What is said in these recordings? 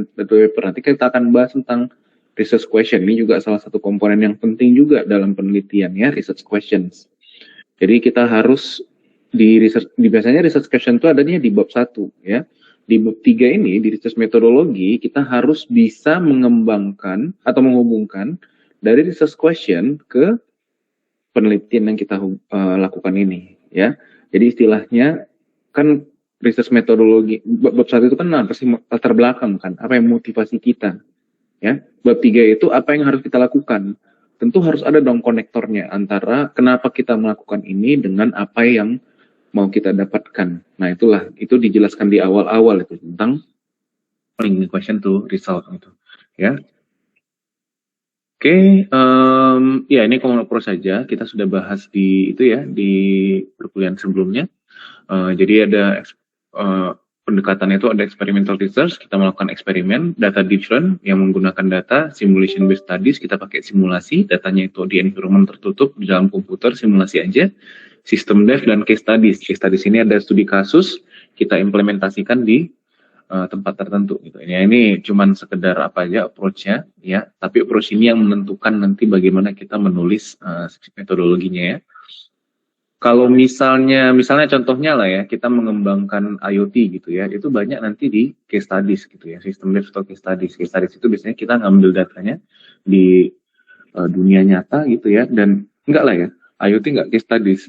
paper. Nanti kita akan bahas tentang research question. Ini juga salah satu komponen yang penting juga dalam penelitian ya, research questions. Jadi kita harus biasanya research question itu adanya di bab 1 ya. Di bab 3 ini di research metodologi kita harus bisa mengembangkan atau menghubungkan dari research question ke penelitian yang kita lakukan ini ya. Jadi istilahnya kan research metodologi bab 1 itu kan pasti latar belakang kan, apa yang motivasi kita ya. Bab 3 itu apa yang harus kita lakukan. Tentu harus ada dong konektornya antara kenapa kita melakukan ini dengan apa yang mau kita dapatkan. Nah itu dijelaskan di awal-awal itu tentang linking question to result gitu ya. Oke, ya ini Common Approach saja, kita sudah bahas di itu ya, di perkuliahan sebelumnya. Jadi ada pendekatan itu ada experimental research, kita melakukan eksperimen, data different yang menggunakan data, simulation based studies, kita pakai simulasi, datanya itu di environment tertutup, di dalam komputer, simulasi aja, system dev dan case studies. Case studies ini ada studi kasus, kita implementasikan di tempat tertentu gitu. Ini cuman sekedar apa aja approach-nya ya, tapi approach ini yang menentukan nanti bagaimana kita menulis metodologinya ya. Kalau misalnya contohnya lah ya, kita mengembangkan IoT gitu ya, itu banyak nanti di case studies gitu ya, system dev atau case studies. Case studies itu biasanya kita ngambil datanya di dunia nyata gitu ya, dan enggak lah ya, IoT enggak case studies.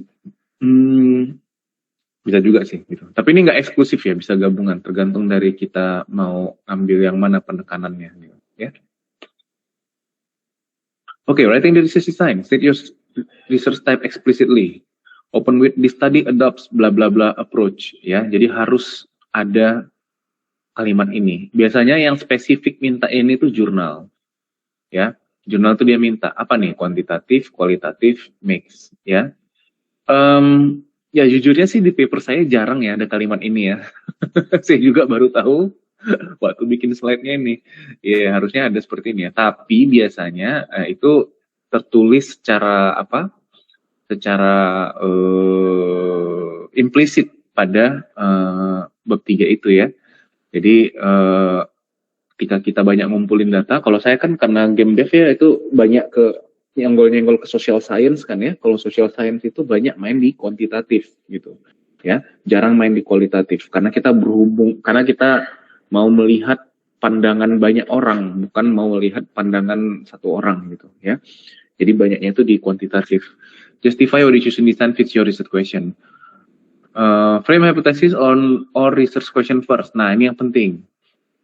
Bisa juga sih gitu. Tapi ini nggak eksklusif ya, bisa gabungan, tergantung dari kita mau ambil yang mana penekanannya gitu, ya. Oke, writing the research design, state your research type explicitly. Open with the study adopts bla bla bla approach ya. Jadi harus ada kalimat ini. Biasanya yang spesifik minta ini tuh jurnal. Ya. Jurnal tuh dia minta apa nih? Kuantitatif, kualitatif, mix ya. Ya jujurnya sih di paper saya jarang ya ada kalimat ini ya. Saya juga baru tahu waktu bikin slide-nya ini. Ya harusnya ada seperti ini ya. Tapi biasanya itu tertulis secara apa? Secara implisit pada bab 3 itu ya. Jadi ketika kita banyak ngumpulin data, kalau saya kan karena game dev ya itu banyak ke nyenggol-nyenggol ke social science kan ya. Kalau social science itu banyak main di kuantitatif gitu ya, jarang main di kualitatif karena kita mau melihat pandangan banyak orang, bukan mau melihat pandangan satu orang gitu ya. Jadi banyaknya itu di kuantitatif. Justify or decision design fits your research question. Frame hypothesis on or research question first. Nah ini yang penting.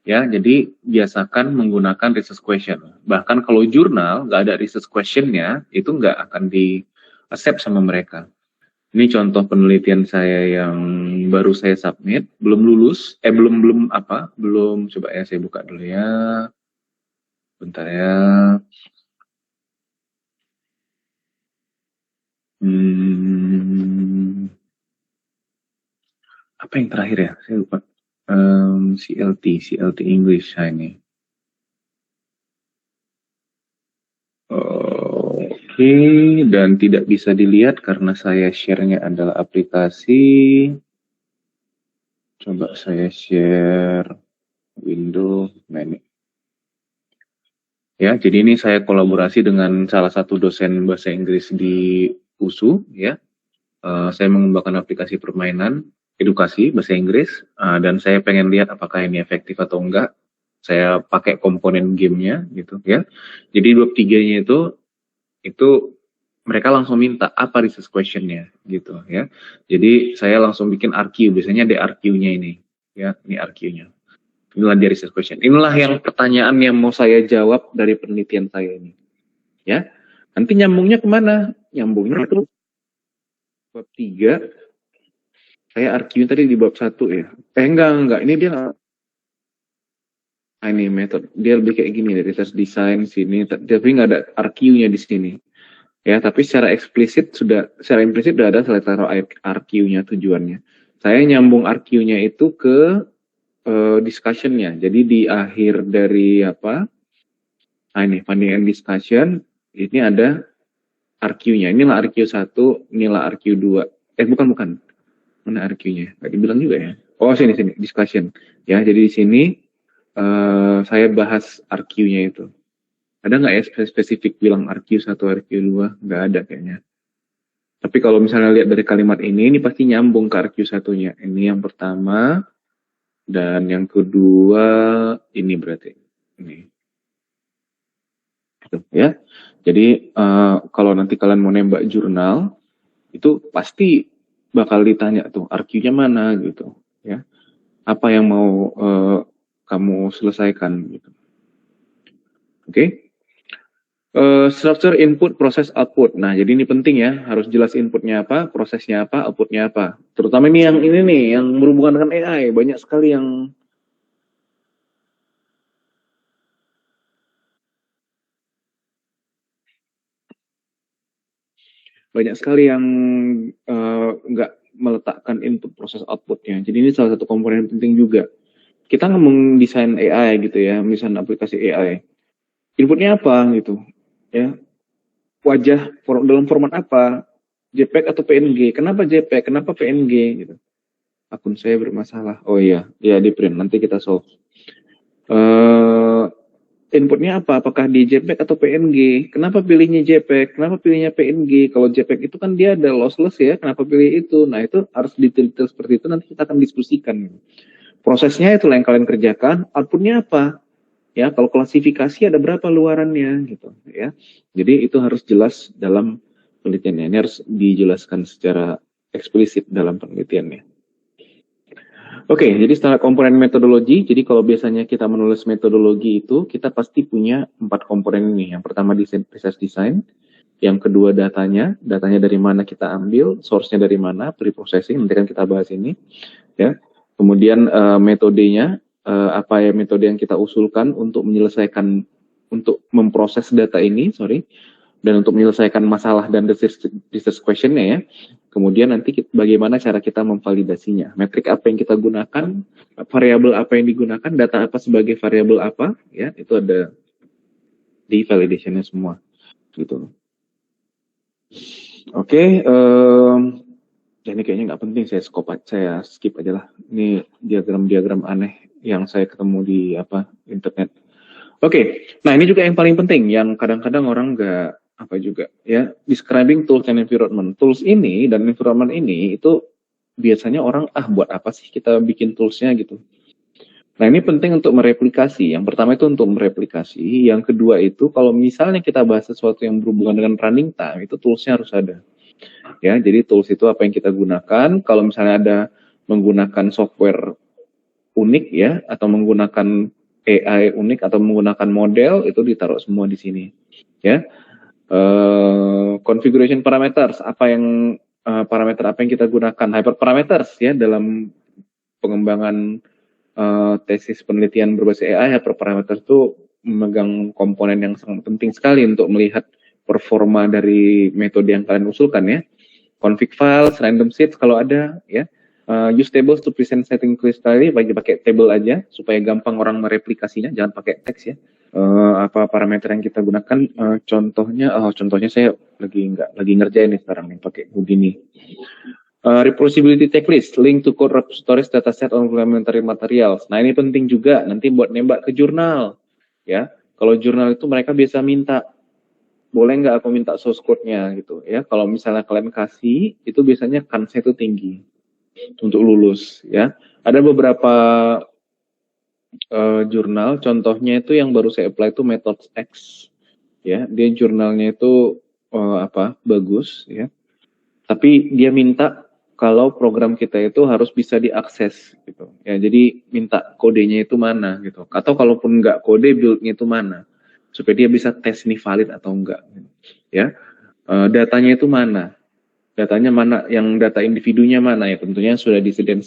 Ya, jadi biasakan menggunakan research question. Bahkan kalau jurnal nggak ada research questionnya, itu nggak akan di accept sama mereka. Ini contoh penelitian saya yang baru saya submit, belum lulus, belum coba ya saya buka dulu ya. Bentar ya. Apa yang terakhir ya? Saya lupa. CLT English ini. Oke, dan tidak bisa dilihat karena saya share-nya adalah aplikasi. Coba saya share window menu. Ya, jadi ini saya kolaborasi dengan salah satu dosen bahasa Inggris di USU ya. Saya mengembangkan aplikasi permainan edukasi bahasa Inggris dan saya pengen lihat apakah ini efektif atau enggak. Saya pakai komponen gamenya gitu ya. Jadi bab 3-nya itu mereka langsung minta apa research question-nya gitu ya. Jadi saya langsung bikin RQ, biasanya ada RQ-nya ini ya, ini RQ-nya. Inilah dia research question. Inilah yang pertanyaan yang mau saya jawab dari penelitian saya ini. Ya. Nanti nyambungnya kemana? Nyambungnya itu bab 3. Saya RQ tadi di bab 1 ya. Enggak. Ini dia ini metode. Dia lebih kayak gini, research design sini, tapi nggak ada RQ-nya di sini. Ya, tapi secara implisit sudah ada saya taruh RQ-nya tujuannya. Saya nyambung RQ-nya itu ke discussion-nya. Jadi di akhir dari apa? Nah, ini finding and discussion, ini ada RQ-nya. Inilah RQ1, inilah RQ2. Bukan. Mana RQ-nya? Nggak dibilang juga ya. Oh, sini discussion. Ya, jadi di sini saya bahas RQ-nya itu. Ada nggak ya spesifik bilang RQ1, RQ2? Nggak ada kayaknya. Tapi kalau misalnya lihat dari kalimat ini pasti nyambung ke RQ1-nya. Ini yang pertama, dan yang kedua ini berarti. Ini. Gitu, ya. Jadi kalau nanti kalian mau nembak jurnal, itu pasti bakal ditanya tuh RQ-nya mana gitu, ya. Apa yang mau kamu selesaikan gitu. Oke? Structure input, proses output. Nah, jadi ini penting ya, harus jelas inputnya apa, prosesnya apa, outputnya apa. Terutama ini nih, yang berhubungan dengan AI, banyak sekali yang nggak meletakkan input proses outputnya. Jadi ini salah satu komponen penting juga. Kita ngomong desain AI gitu ya, desain aplikasi AI. Inputnya apa gitu, ya? Wajah dalam format apa? JPEG atau PNG? Kenapa JPEG? Kenapa PNG? Gitu. Akun saya bermasalah. Oh iya, ya di print. Nanti kita solve. Inputnya apa? Apakah di JPEG atau PNG? Kenapa pilihnya JPEG? Kenapa pilihnya PNG? Kalau JPEG itu kan dia ada lossless ya. Kenapa pilih itu? Nah itu harus detail-detail seperti itu. Nanti kita akan diskusikan. Prosesnya itulah yang kalian kerjakan. Outputnya apa? Ya, kalau klasifikasi ada berapa luarannya gitu ya. Jadi itu harus jelas dalam penelitiannya. Ini harus dijelaskan secara eksplisit dalam penelitiannya. Oke, jadi setelah komponen metodologi, jadi kalau biasanya kita menulis metodologi itu, kita pasti punya 4 komponen ini. Yang pertama research design, yang kedua datanya dari mana kita ambil, source-nya dari mana, pre-processing, nanti kan kita bahas ini. Ya. Kemudian metodenya, apa ya metode yang kita usulkan untuk menyelesaikan, untuk memproses data ini, dan untuk menyelesaikan masalah dan research question-nya ya. Kemudian nanti bagaimana cara kita memvalidasinya. Metrik apa yang kita gunakan, variabel apa yang digunakan, data apa sebagai variabel apa, ya itu ada di validation-nya semua. Gitu. Oke, ini kayaknya nggak penting, saya skip aja lah. Ini diagram-diagram aneh yang saya ketemu di internet. Oke, nah ini juga yang paling penting, yang kadang-kadang orang nggak describing tools and environment. Tools ini dan environment ini itu biasanya orang buat apa sih kita bikin toolsnya gitu. Nah ini penting untuk mereplikasi. Yang pertama itu untuk mereplikasi. Yang kedua itu kalau misalnya kita bahas sesuatu yang berhubungan dengan running time, itu toolsnya harus ada. Ya, jadi tools itu apa yang kita gunakan. Kalau misalnya ada menggunakan software unik ya, atau menggunakan AI unik atau menggunakan model, itu ditaruh semua di sini. Ya. Configuration parameters, parameter apa yang kita gunakan, hyperparameters ya dalam pengembangan tesis penelitian berbasis AI. Hyperparameters itu memegang komponen yang sangat penting sekali untuk melihat performa dari metode yang kalian usulkan ya. Config files, random sheets kalau ada ya. Use tables to present setting clearly, pakai table aja supaya gampang orang mereplikasinya, jangan pakai teks ya. Apa parameter yang kita gunakan, contohnya saya lagi ngerjain nih sekarang nih pakai begini. Reproducibility checklist, link to code repositories, dataset, on complementary materials. Nah ini penting juga nanti buat nembak ke jurnal ya. Kalau jurnal itu mereka biasa minta, boleh nggak aku minta source code-nya gitu ya. Kalau misalnya kalian kasih, itu biasanya kansnya itu tinggi untuk lulus ya. Ada beberapa jurnal, contohnya itu yang baru saya apply itu Methods X ya. Dia jurnalnya itu bagus ya. Tapi dia minta kalau program kita itu harus bisa diakses gitu ya. Jadi minta kodenya itu mana gitu. Atau kalaupun nggak kode, build-nya itu mana supaya dia bisa tes nih valid atau enggak ya. Datanya itu mana? Datanya mana, yang data individunya mana ya, tentunya sudah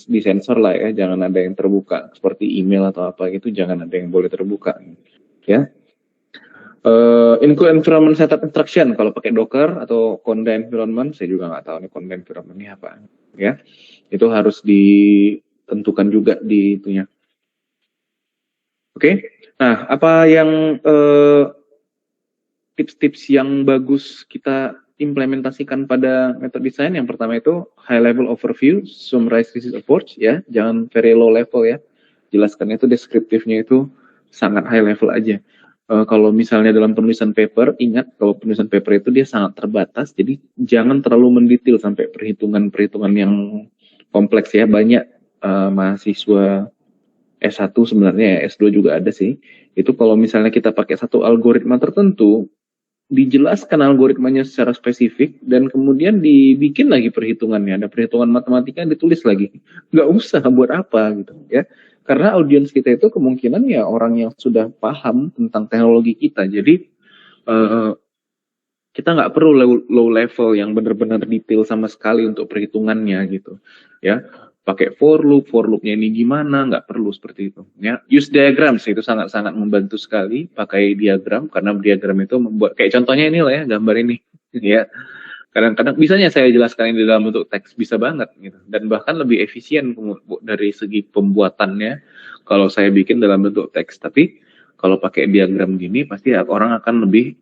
disensor lah ya, jangan ada yang terbuka seperti email atau apa gitu, jangan ada yang boleh terbuka ya. Include environment setup instruction, kalau pakai Docker atau Conda environment, saya juga nggak tahu nih Conda environment ini apa ya, itu harus ditentukan juga di itunya. Oke. Nah apa yang tips-tips yang bagus kita implementasikan pada metode desain? Yang pertama itu high level overview, summarize this approach ya, jangan very low level ya, jelaskannya itu deskriptifnya itu sangat high level aja. Kalau misalnya dalam penulisan paper, ingat kalau penulisan paper itu dia sangat terbatas, jadi jangan terlalu mendetail sampai perhitungan-perhitungan yang kompleks ya. Banyak mahasiswa S1 sebenarnya ya, S2 juga ada sih. Itu kalau misalnya kita pakai satu algoritma tertentu, dijelaskan algoritmanya secara spesifik dan kemudian dibikin lagi perhitungannya, ada perhitungan matematika yang ditulis lagi, nggak usah buat apa gitu ya, karena audiens kita itu kemungkinan ya orang yang sudah paham tentang teknologi kita, jadi kita nggak perlu low level yang benar-benar detail sama sekali untuk perhitungannya gitu ya. Pakai for loopnya ini gimana, nggak perlu seperti itu ya. Use diagram itu sangat-sangat membantu sekali, pakai diagram karena diagram itu membuat kayak contohnya ini lah ya, gambar ini ya. Kadang-kadang bisanya saya jelaskan ini dalam bentuk teks, bisa banget gitu, dan bahkan lebih efisien dari segi pembuatannya kalau saya bikin dalam bentuk teks. Tapi kalau pakai diagram gini pasti orang akan lebih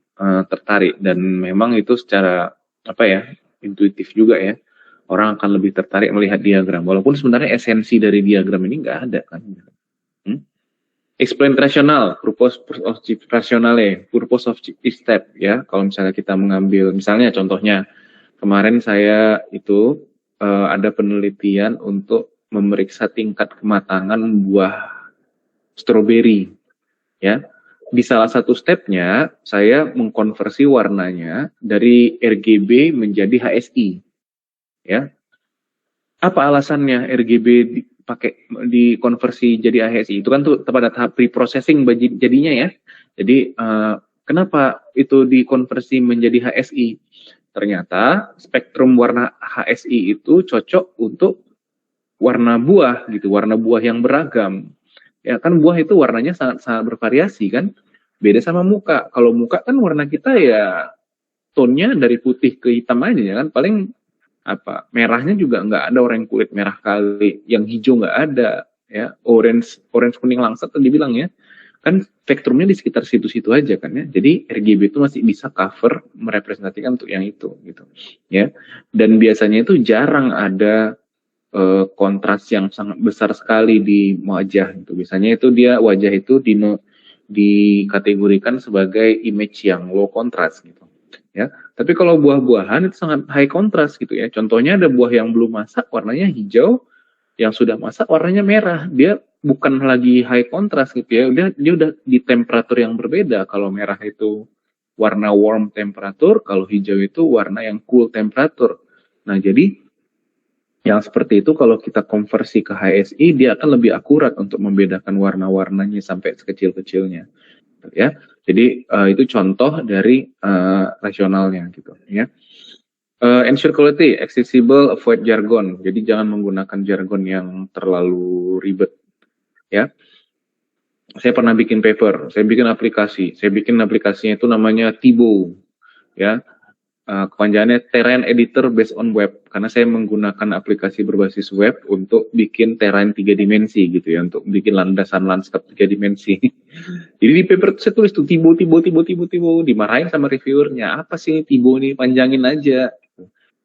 tertarik, dan memang itu secara apa ya, intuitif juga ya, orang akan lebih tertarik melihat diagram, walaupun sebenarnya esensi dari diagram ini nggak ada kan. Explain rasional, purpose of rationale, purpose of each step ya. Kalau misalnya kita mengambil, misalnya contohnya kemarin saya itu ada penelitian untuk memeriksa tingkat kematangan buah stroberi ya. Di salah satu stepnya saya mengkonversi warnanya dari RGB menjadi HSI ya. Apa alasannya RGB dipakai dikonversi jadi HSI? Itu kan tuh pada tahap pre-processing jadinya ya. Jadi kenapa itu dikonversi menjadi HSI? Ternyata spektrum warna HSI itu cocok untuk warna buah gitu, warna buah yang beragam. Ya kan buah itu warnanya sangat-sangat bervariasi kan. Beda sama muka. Kalau muka kan warna kita ya tonnya dari putih ke hitam aja ya kan, paling apa merahnya juga nggak ada orang yang kulit merah kali, yang hijau nggak ada ya, orange kuning langsat tuh dibilang ya kan, spektrumnya di sekitar situ-situ aja kan ya. Jadi RGB itu masih bisa cover merepresentasikan untuk yang itu gitu ya. Dan biasanya itu jarang ada kontras yang sangat besar sekali di wajah gitu. Biasanya itu dia wajah itu dikategorikan sebagai image yang low contrast gitu ya. Tapi kalau buah-buahan itu sangat high contrast gitu ya. Contohnya ada buah yang belum masak warnanya hijau, yang sudah masak warnanya merah. Dia bukan lagi high contrast gitu ya. Dia udah di temperatur yang berbeda. Kalau merah itu warna warm temperatur, kalau hijau itu warna yang cool temperatur. Nah, jadi yang seperti itu kalau kita konversi ke HSI, dia akan lebih akurat untuk membedakan warna-warnanya sampai sekecil-kecilnya ya. Jadi itu contoh dari rasionalnya gitu ya. Ensure quality, accessible, avoid jargon. Jadi jangan menggunakan jargon yang terlalu ribet ya. Saya pernah bikin paper, saya bikin aplikasinya itu namanya Tibo ya. Kepanjangannya Terrain Editor Based on Web, karena saya menggunakan aplikasi berbasis web untuk bikin terrain 3 dimensi gitu ya, untuk bikin landasan landscape 3 dimensi. Jadi di paper saya tulis tuh Tibo, dimarahin sama reviewernya, apa sih Tibo ini, panjangin aja.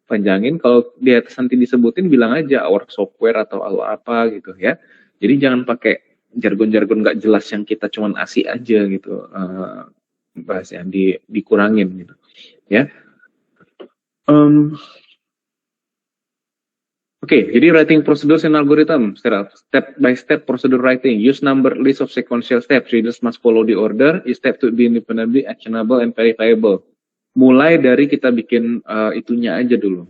Panjangin, kalau di atas nanti disebutin bilang aja our software atau apa gitu ya. Jadi jangan pakai jargon-jargon nggak jelas yang kita cuman asik aja gitu, bahasnya dikurangin gitu ya. Oke, jadi writing procedures and algorithm, step by step procedure writing, use number list of sequential steps, readers must follow the order, each step to be independently actionable and verifiable. Mulai dari kita bikin itunya aja dulu,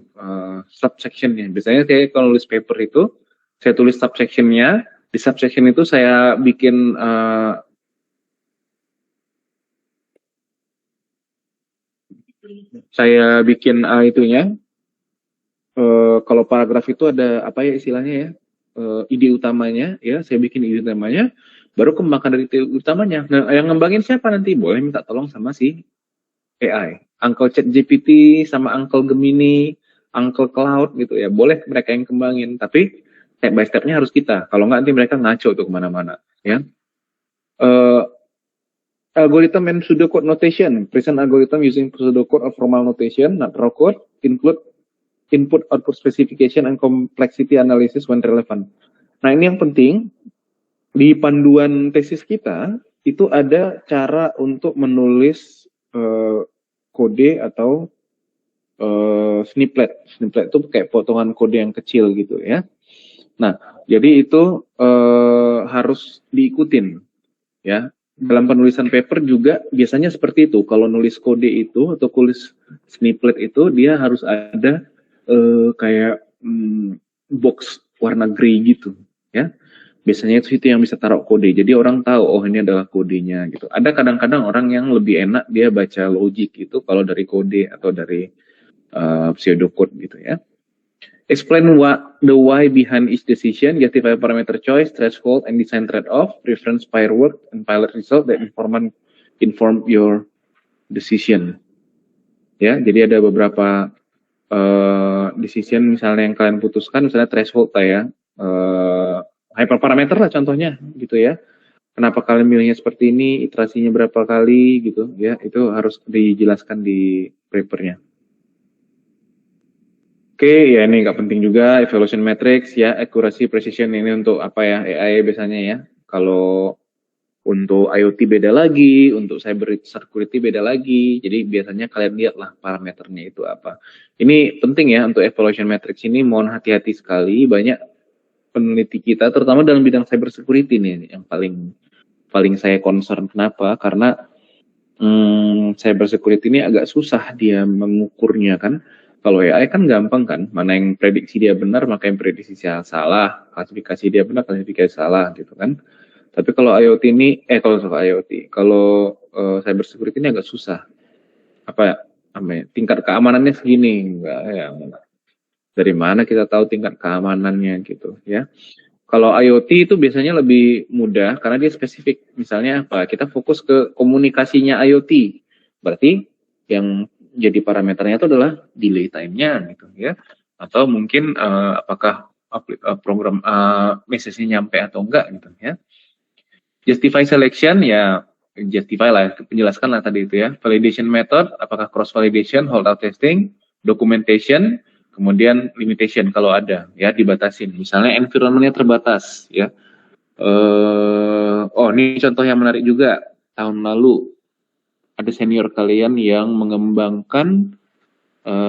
subsectionnya. Biasanya saya kalau nulis paper itu, saya tulis subsectionnya, di subsection itu saya bikin itunya. Kalau paragraf itu ada apa ya istilahnya ya, ide utamanya ya, saya bikin ide utamanya, baru kembangkan dari ide utamanya. Nah, yang ngembangin siapa nanti? Boleh minta tolong sama si AI, Uncle ChatGPT sama Uncle Gemini, Uncle Cloud gitu ya. Boleh mereka yang kembangin, tapi step by stepnya harus kita. Kalau nggak nanti mereka ngaco tuh kemana-mana ya. Algorithm and pseudocode notation. Present algorithm using pseudocode or formal notation, not raw code, include input-output specification and complexity analysis when relevant. Nah, ini yang penting. Di panduan tesis kita itu ada cara untuk menulis kode atau snippet. Snippet itu kayak potongan kode yang kecil gitu ya. Nah, jadi itu harus diikutin ya. Dalam penulisan paper juga biasanya seperti itu. Kalau nulis kode itu atau tulis snippet itu dia harus ada kayak box warna grey gitu ya. Biasanya itu yang bisa taruh kode. Jadi orang tahu oh ini adalah kodenya gitu. Ada kadang-kadang orang yang lebih enak dia baca logic itu kalau dari kode atau dari pseudocode gitu ya. Explain the why behind each decision, justify parameter choice, threshold, and design trade-off, reference firework, and pilot result that inform your decision. Ya, jadi ada beberapa decision misalnya yang kalian putuskan, misalnya threshold ya, hyperparameter lah contohnya, gitu ya. Kenapa kalian milihnya seperti ini, iterasinya berapa kali, gitu ya, itu harus dijelaskan di papernya. Oke, ya ini nggak penting juga, evaluation matrix ya, accuracy, precision ini untuk apa ya, AI biasanya ya. Kalau untuk IoT beda lagi, untuk cyber security beda lagi, jadi biasanya kalian lihatlah parameternya itu apa. Ini penting ya untuk evaluation matrix ini, mohon hati-hati sekali, banyak peneliti kita, terutama dalam bidang cyber security nih, yang paling saya concern. Kenapa? Karena cyber security ini agak susah dia mengukurnya kan. Kalau AI kan gampang kan, mana yang prediksi dia benar, maka yang prediksi salah, klasifikasi dia benar, klasifikasi salah gitu kan. Tapi kalau IoT ini, kalau cyber security ini agak susah. Apa namanya? Tingkat keamanannya segini, enggak ya. Dari mana kita tahu tingkat keamanannya gitu ya. Kalau IoT itu biasanya lebih mudah karena dia spesifik. Misalnya apa? Kita fokus ke komunikasinya IoT. Berarti yang jadi parameternya itu adalah delay time-nya gitu ya. Atau mungkin apakah program message-nya nyampe atau enggak gitu ya. Justify selection ya justify lah, penjelaskan lah tadi itu ya. Validation method, apakah cross validation, holdout testing, documentation, kemudian limitation kalau ada ya dibatasin. Misalnya environment-nya terbatas ya. Ini contoh yang menarik juga. Tahun lalu ada senior kalian yang mengembangkan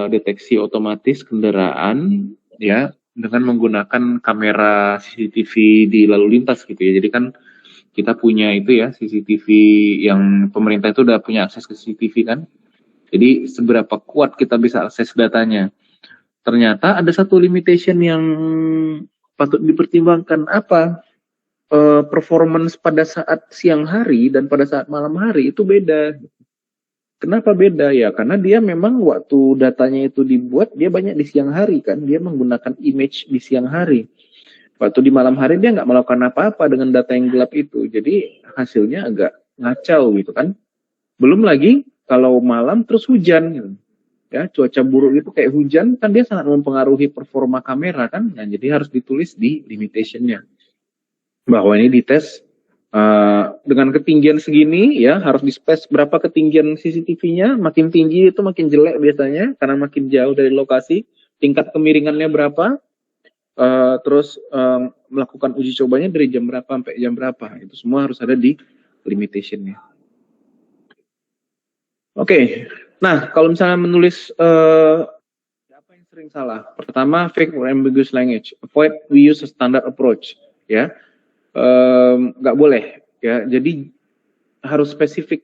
deteksi otomatis kendaraan ya dengan menggunakan kamera CCTV di lalu lintas gitu ya. Jadi kan kita punya itu ya CCTV yang pemerintah itu udah punya akses ke CCTV kan. Jadi seberapa kuat kita bisa akses datanya. Ternyata ada satu limitation yang patut dipertimbangkan. Apa? Performance pada saat siang hari dan pada saat malam hari itu beda. Kenapa beda ya? Karena dia memang waktu datanya itu dibuat dia banyak di siang hari kan, dia menggunakan image di siang hari. Waktu di malam hari dia nggak melakukan apa-apa dengan data yang gelap itu, jadi hasilnya agak ngacau gitu kan. Belum lagi kalau malam terus hujan, gitu. Ya cuaca buruk itu kayak hujan kan dia sangat mempengaruhi performa kamera kan, nah jadi harus ditulis di limitationnya bahwa ini dites dengan ketinggian segini ya harus di space berapa ketinggian CCTV-nya, makin tinggi itu makin jelek biasanya karena makin jauh dari lokasi, tingkat kemiringannya berapa, terus melakukan uji cobanya dari jam berapa sampai jam berapa, itu semua harus ada di limitation-nya. Oke. Nah kalau misalnya menulis apa yang sering salah? Pertama, vague or ambiguous language, avoid we use a standard approach ya. Nggak boleh ya, jadi harus spesifik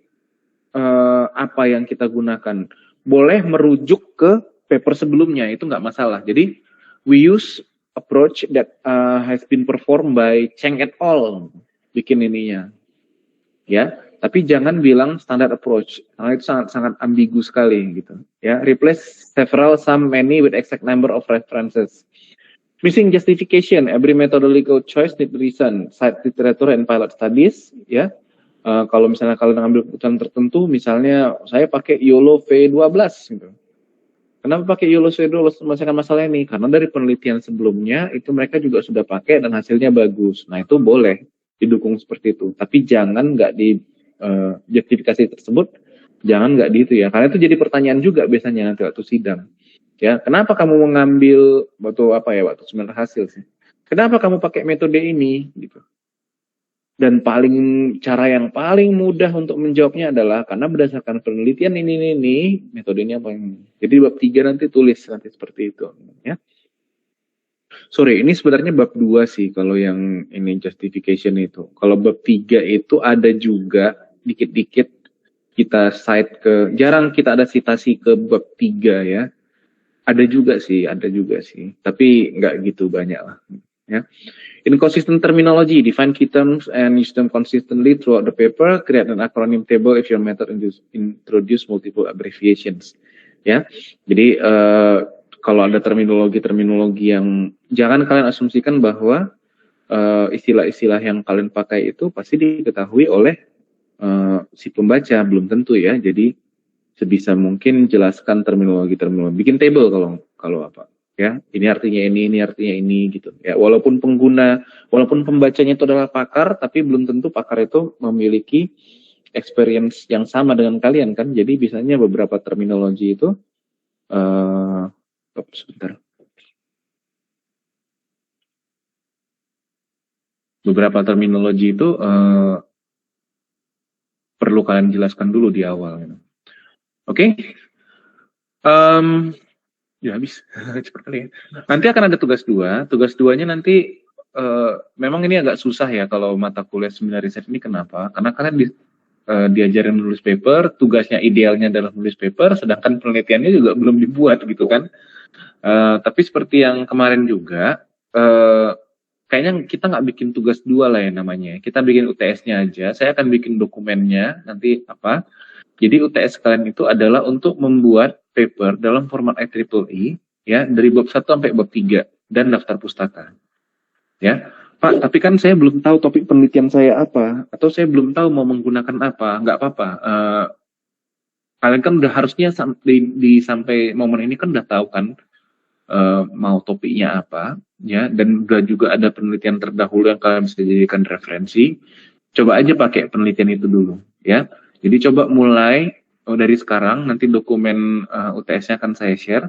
apa yang kita gunakan. Boleh merujuk ke paper sebelumnya, itu nggak masalah. Jadi we use approach that has been performed by Cheng et al. Bikin ininya ya, tapi jangan bilang standard approach karena itu sangat ambigu sekali gitu ya. Replace several, some, many with exact number of references. Missing justification, every methodological choice need reason, cite literature and pilot studies, ya. Kalau misalnya kalian ngambil keputusan tertentu, misalnya saya pakai YOLO V12, gitu. Kenapa pakai YOLO V12 menyelesaikan masalah ini? Karena dari penelitian sebelumnya, itu mereka juga sudah pakai dan hasilnya bagus. Nah, itu boleh didukung seperti itu. Tapi jangan nggak di justifikasi tersebut, jangan nggak di itu ya. Karena itu jadi pertanyaan juga biasanya nanti waktu sidang. Ya, kenapa kamu mengambil waktu seminar hasil sih? Kenapa kamu pakai metode ini gitu? Dan cara yang paling mudah untuk menjawabnya adalah karena berdasarkan penelitian ini metode ini apa ini. Jadi bab 3 nanti tulis nanti seperti itu ya. Sorry, ini sebenarnya bab 2 sih kalau yang ini justification itu. Kalau bab 3 itu ada juga dikit-dikit kita cite jarang kita ada citasi ke bab 3 ya. Ada juga sih, tapi nggak gitu banyak lah ya. Inconsistent terminology, define key terms and use them consistently throughout the paper. Create an acronym table if your method introduce multiple abbreviations. Ya, jadi kalau ada terminologi yang jangan kalian asumsikan bahwa istilah-istilah yang kalian pakai itu pasti diketahui oleh si pembaca, belum tentu ya. Jadi sebisa mungkin jelaskan terminologi. Bikin table kalau apa. Ya, ini artinya ini gitu. Ya, walaupun pembacanya itu adalah pakar, tapi belum tentu pakar itu memiliki experience yang sama dengan kalian kan. Jadi biasanya beberapa terminologi itu sebentar. Beberapa terminologi itu perlu kalian jelaskan dulu di awal. Gitu. Oke? Ya habis cepat kali ya. Nanti akan ada tugas 2. Tugas 2-nya nanti memang ini agak susah ya kalau mata kuliah seminar riset ini. Kenapa? Karena kalian diajarin menulis paper, tugasnya idealnya adalah menulis paper, sedangkan penelitiannya juga belum dibuat gitu kan. Tapi seperti yang kemarin juga, kayaknya kita nggak bikin tugas 2 lah ya namanya. Kita bikin UTS-nya aja. Saya akan bikin dokumennya nanti apa. Jadi UTS kalian itu adalah untuk membuat paper dalam format IEEE ya dari bab 1 sampai bab 3 dan daftar pustaka. Ya. Pak, tapi kan saya belum tahu topik penelitian saya apa atau saya belum tahu mau menggunakan apa. Enggak apa-apa. Kalian kan udah harusnya sampai momen ini kan udah tahu kan mau topiknya apa ya, dan udah juga ada penelitian terdahulu yang kalian bisa jadikan referensi. Coba aja pakai penelitian itu dulu ya. Jadi coba mulai dari sekarang, nanti dokumen UTS-nya akan saya share,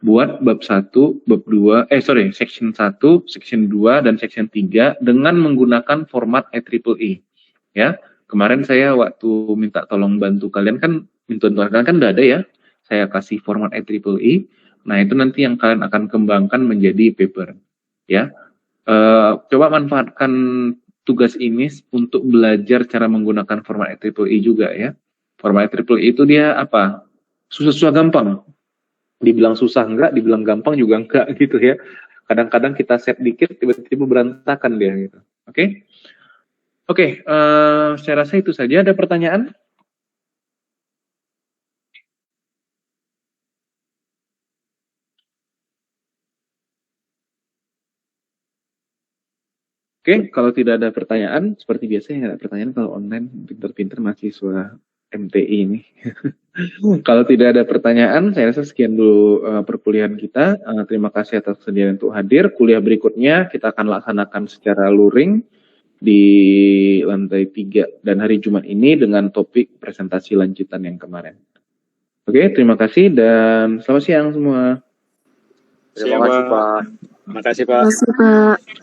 buat bab 1, bab 2, section 1, section 2, dan section 3 dengan menggunakan format IEEE. Ya, kemarin saya waktu minta tolong bantu kalian kan udah ada ya, saya kasih format IEEE. Nah itu nanti yang kalian akan kembangkan menjadi paper. Ya, coba manfaatkan tugas ini untuk belajar cara menggunakan format IEEE juga ya. Format IEEE itu dia apa? Susah-susah gampang. Dibilang susah enggak, dibilang gampang juga enggak gitu ya. Kadang-kadang kita set dikit, tiba-tiba berantakan dia gitu. Oke? Oke, saya rasa itu saja. Ada pertanyaan? Oke, kalau tidak ada pertanyaan, seperti biasanya ada pertanyaan kalau online, pinter-pinter mahasiswa MTI ini. Kalau tidak ada pertanyaan, saya rasa sekian dulu perkuliahan kita. Terima kasih atas kesediaan untuk hadir. Kuliah berikutnya kita akan laksanakan secara luring di lantai 3 dan hari Jumat ini dengan topik presentasi lanjutan yang kemarin. Oke, terima kasih dan selamat siang semua. Terima kasih, Pak. Terima kasih, Pak.